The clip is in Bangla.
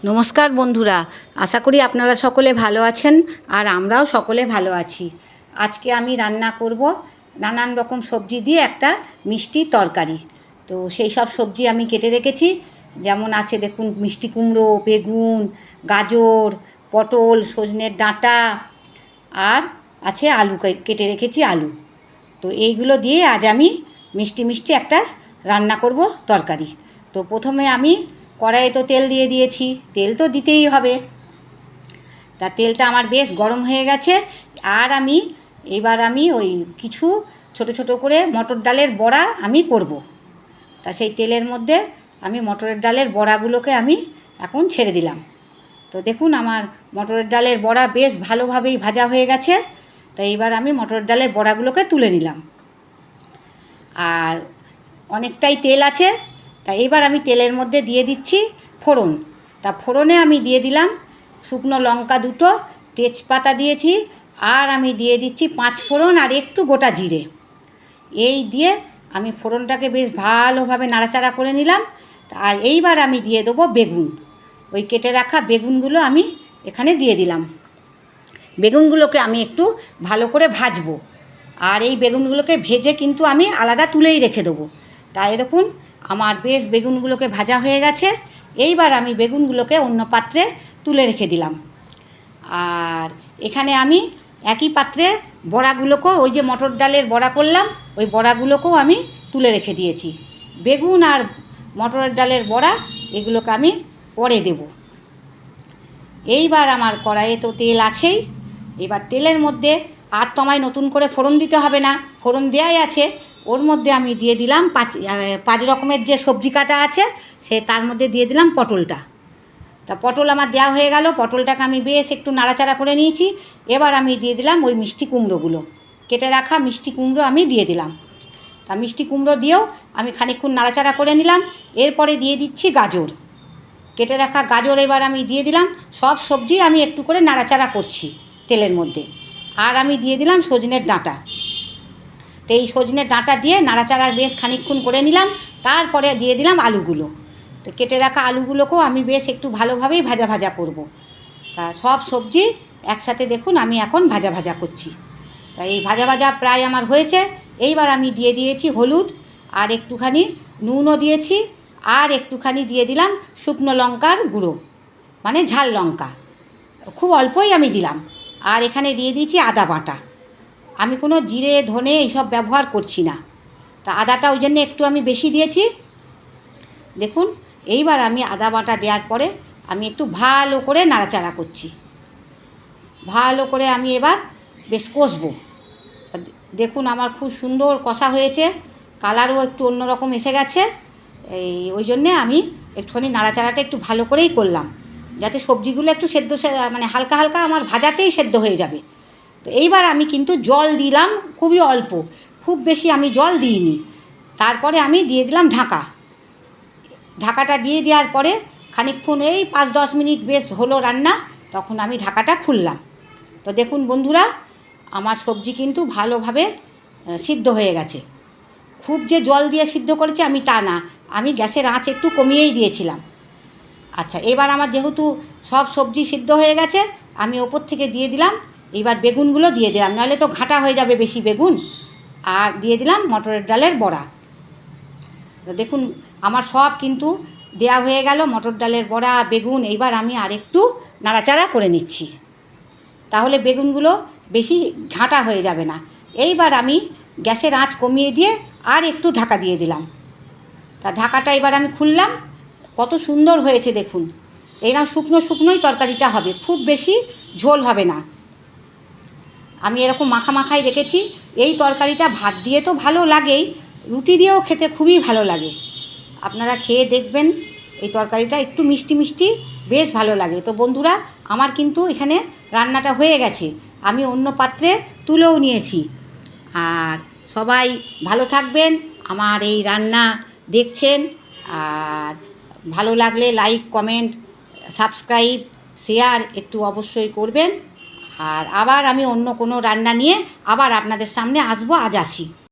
নমস্কার বন্ধুরা, আশা করি আপনারা সকলে ভালো আছেন আর আমরাও সকলে ভালো আছি। আজকে আমি রান্না করব নানান রকম সবজি দিয়ে একটা মিষ্টি তরকারি। তো সেই সব সবজি আমি কেটে রেখেছি। যেমন আছে দেখুন, মিষ্টি কুমড়ো, বেগুন, গাজর, পটল, সজনের ডাঁটা, আর আছে আলু, কেটে রেখেছি আলু। তো এইগুলো দিয়ে আজ আমি মিষ্টি মিষ্টি একটা রান্না করব তরকারি। তো প্রথমে আমি কড়াইয়ে তো তেল দিয়ে দিয়েছি, তেল তো দিতেই হবে। তা তেলটা আমার বেশ গরম হয়ে গেছে। আর এবার আমি ওই কিছু ছোট ছোট করে মটর ডালের বড়া আমি করব। তা সেই তেলের মধ্যে আমি মটরের ডালের বড়াগুলোকে আমি এখন ছেড়ে দিলাম। তো দেখুন, আমার মটরের ডালের বড়া বেশ ভালোভাবেই ভাজা হয়ে গেছে। তা এইবার আমি মটরের ডালের বড়াগুলোকে তুলে নিলাম। আর অনেকটাই তেল আছে, তা এবার আমি তেলের মধ্যে দিয়ে দিচ্ছি ফোড়ন। তা ফোড়নে আমি দিয়ে দিলাম শুকনো লঙ্কা দুটো, তেজপাতা দিয়েছি, আর আমি দিয়ে দিচ্ছি 5 ফোড়ন আর একটু গোটা জিরে। এই দিয়ে আমি ফোড়নটাকে বেশ ভালোভাবে নাড়াচাড়া করে নিলাম। আর এইবার আমি দিয়ে দেবো বেগুন। ওই কেটে রাখা বেগুনগুলো আমি এখানে দিয়ে দিলাম। বেগুনগুলোকে আমি একটু ভালো করে ভাজবো। আর এই বেগুনগুলোকে ভেজে কিন্তু আমি আলাদা তুলেই রেখে দেবো। তাই দেখুন, আমার বেশ বেগুনগুলোকে ভাজা হয়ে গেছে। এইবার আমি বেগুনগুলোকে অন্য পাত্রে তুলে রেখে দিলাম। আর এখানে আমি একই পাত্রে বড়াগুলোকেও, ওই যে মটর ডালের বড়া করলাম, ওই বড়াগুলোকেও আমি তুলে রেখে দিয়েছি। বেগুন আর মটরের ডালের বড়া এগুলোকে আমি পরে দেব। এইবার আমার কড়াইয়ে তো তেল আছেই। এবার তেলের মধ্যে আর তো আমায় নতুন করে ফোড়ন দিতে হবে না, ফোড়ন দেওয়াই আছে। ওর মধ্যে আমি দিয়ে দিলাম 5 রকমের যে সবজি কাটা আছে, তার মধ্যে দিয়ে দিলাম পটলটা। তা পটল আমার দেওয়া হয়ে গেল। পটলটাকে আমি বেশ একটু নাড়াচাড়া করে নিয়েছি। এবার আমি দিয়ে দিলাম ওই মিষ্টি কুমড়োগুলো, কেটে রাখা মিষ্টি কুমড়ো আমি দিয়ে দিলাম। তা মিষ্টি কুমড়ো দিয়েও আমি খানিকক্ষণ নাড়াচাড়া করে নিলাম। এরপরে দিয়ে দিচ্ছি গাজর, কেটে রাখা গাজর এবার আমি দিয়ে দিলাম। সব সবজি আমি একটু করে নাড়াচাড়া করছি তেলের মধ্যে। আর আমি দিয়ে দিলাম সজনের ডাঁটা। তো এই সজনের ডাঁটা দিয়ে নাড়াচাড়া বেশ খানিকক্ষণ করে নিলাম। তারপরে দিয়ে দিলাম আলুগুলো। তো কেটে রাখা আলুগুলোকেও আমি বেশ একটু ভালোভাবেই ভাজা ভাজা করব। তা সব সবজি একসাথে দেখুন আমি এখন ভাজা ভাজা করছি। তা এই ভাজা ভাজা প্রায় আমার হয়েছে। এইবার আমি দিয়ে দিয়েছি হলুদ, আর একটুখানি নুনও দিয়েছি, আর একটুখানি দিয়ে দিলাম শুকনো লঙ্কার গুঁড়ো, মানে ঝাল লঙ্কা, খুব অল্পই আমি দিলাম। আর এখানে দিয়ে দিয়েছি আদা বাটা। আমি কোনো জিরে ধনে এইসব ব্যবহার করছি না। তা আদাটা ওই জন্য একটু আমি বেশি দিয়েছি। দেখুন, এইবার আমি আদা বাটা দেওয়ার পরে আমি একটু ভালো করে নাড়াচাড়া করছি। ভালো করে আমি এবার বেশ কষবো। দেখুন, আমার খুব সুন্দর কষা হয়েছে, কালারও একটু অন্যরকম এসে গেছে। ওই জন্যে আমি একটুখানি নাড়াচাড়াটা একটু ভালো করেই করলাম, যাতে সবজিগুলো একটু সেদ্ধ, মানে হালকা হালকা আমার ভাজাতেই সেদ্ধ হয়ে যাবে। তো এইবার আমি কিন্তু জল দিলাম খুবই অল্প, খুব বেশি আমি জল দিইনি। তারপরে আমি দিয়ে দিলাম ঢাকা। ঢাকাটা দিয়ে দেওয়ার পরে খানিকক্ষণ, এই 5-10 মিনিট বেশ হলো রান্না, তখন আমি ঢাকাটা খুললাম। তো দেখুন বন্ধুরা, আমার সবজি কিন্তু ভালোভাবে সিদ্ধ হয়ে গেছে। খুব যে জল দিয়ে সিদ্ধ করেছি আমি তা না, আমি গ্যাসের আঁচ একটু কমিয়েই দিয়েছিলাম। আচ্ছা, এবার আমার যেহেতু সব সবজি সিদ্ধ হয়ে গেছে, আমি ওপর থেকে দিয়ে দিলাম এইবার বেগুনগুলো দিয়ে দিলাম, নাহলে তো ঘাঁটা হয়ে যাবে বেশি বেগুন। আর দিয়ে দিলাম মটরের ডালের বড়া। দেখুন, আমার সব কিন্তু দেয়া হয়ে গেল, মটর ডালের বড়া, বেগুন। এইবার আমি আরেকটু নাড়াচাড়া করে নিচ্ছি, তাহলে বেগুনগুলো বেশি ঘাঁটা হয়ে যাবে না। এইবার আমি গ্যাসের আঁচ কমিয়ে দিয়ে আর একটু ঢাকা দিয়ে দিলাম। তা ঢাকাটা এবার আমি খুললাম। কত সুন্দর হয়েছে দেখুন। এরকম শুকনো শুকনোই তরকারিটা হবে, খুব বেশি ঝোল হবে না। আমি এরকম মাখা মাখাই রেখেছি। এই তরকারিটা ভাত দিয়ে তো ভালো লাগেই, রুটি দিয়েও খেতে খুবই ভালো লাগে। আপনারা খেয়ে দেখবেন, এই তরকারিটা একটু মিষ্টি মিষ্টি বেশ ভালো লাগে। তো বন্ধুরা, আমার কিন্তু এখানে রান্নাটা হয়ে গেছে, আমি অন্য পাত্রে তুলেও নিয়েছি। আর সবাই ভালো থাকবেন, আমার এই রান্না দেখছেন। আর ভালো লাগলে লাইক, কমেন্ট, সাবস্ক্রাইব, শেয়ার একটু অবশ্যই করবেন। আর আবার আমি অন্য কোনো রান্না নিয়ে আবার আপনাদের সামনে আসবো। আজ আসি।